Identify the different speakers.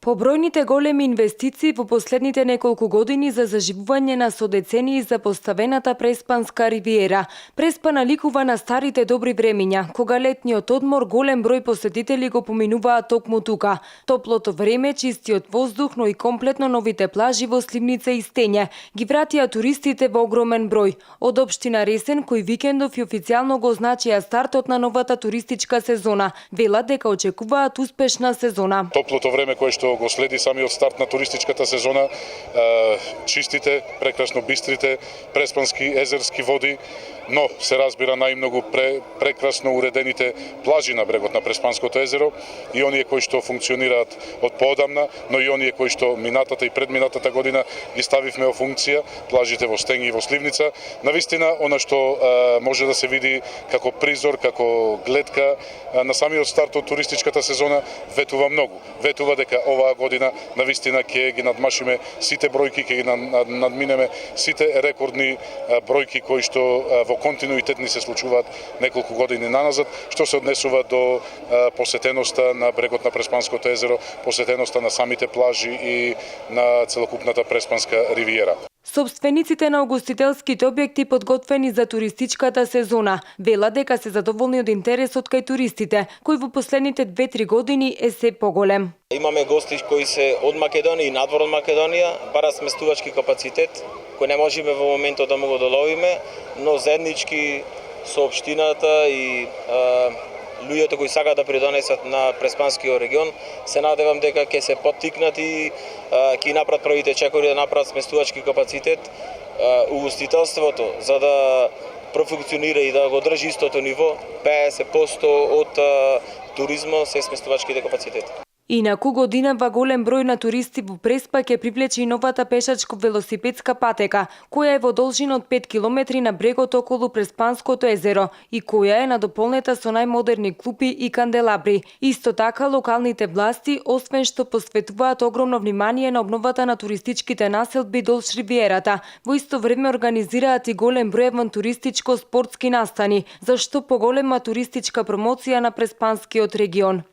Speaker 1: Побројните големи инвестиции во последните неколку години за заживување на со децении запоставената Преспанска ривиера. Преспа наликува на старите добри времиња, кога летниот одмор голем број посетители го поминуваат токму тука. Топлото време, чистиот воздух, но и комплетно новите плажи во Сливница и Стење ги вратија туристите во огромен број. Од општина Ресен, кој викендов и официјално го означија стартот на новата туристичка сезона, велат дека очекуваат успешна сезона.
Speaker 2: Топлото време кое што го следи самиот старт на туристичката сезона, чистите, прекрасно бистрите, преспански езерски води, но се разбира најмногу прекрасно уредените плажи на брегот на Преспанското езеро и оние кои што функционираат од поодамна, но и оние кои што минатата и предминатата година ги ставивме во функција, плажите во Стење и во Сливница. Навистина, она што може да се види како призор, како гледка на самиот старт од туристичката сезона, ветува многу. Ветува дека оваа година навистина ќе ги надмашиме сите бројки, ќе ги надминеме сите рекордни бројки кои што во континуитет ни се случуваат неколку години наназад, што се однесува до посетеноста на брегот на Преспанското езеро, посетеноста на самите плажи и на целокупната Преспанска ривиера.
Speaker 1: Собствениците на угостителските објекти подготвени за туристичката сезона велат дека се задоволни од интересот кај туристите, кој во последните 2-3 години е се поголем.
Speaker 3: Имаме гости кои се од Македонија и надвор од Македонија, барат сместувачки капацитет, кој не можеме во моментот да му го доловиме, но заеднички со општината и луѓето кои сакаат да придонесат на Преспанскиот регион, се надевам дека ќе се поттикнат и ќе направат првите чекори да направат сместувачки капацитет. Угостителството, за да профункционира и да го држи истото ниво, 50% од туризмот се сместувачките капацитети.
Speaker 1: Инаку годинава голем број на туристи во Преспа ќе привлече и новата пешачко-велосипедска патека, која е во должина од 5 километри на брегот околу Преспанското езеро и која е надополнета со најмодерни клупи и канделабри. Исто така, локалните власти, освен што посветуваат огромно внимание на обновата на туристичките населби долж ривиерата, во исто време организираат и голем број авантуристичко-спортски настани, за што поголема туристичка промоција на Преспанскиот регион.